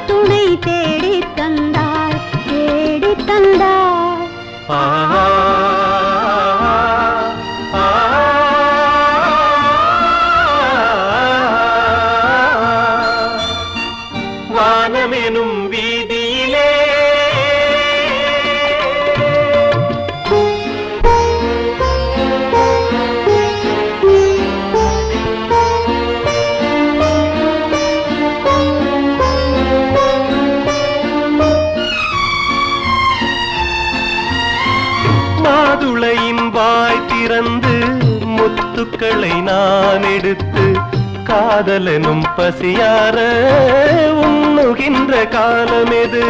துணை தேடி தந்தாய் தேடி தந்தாய். வானமெனும் வீதியிலே மாதுளையின் வாய் திறந்து முத்துக்களை நான் எடுத்து காதலனும் பசியார உண்ணுகின்ற காலமெது.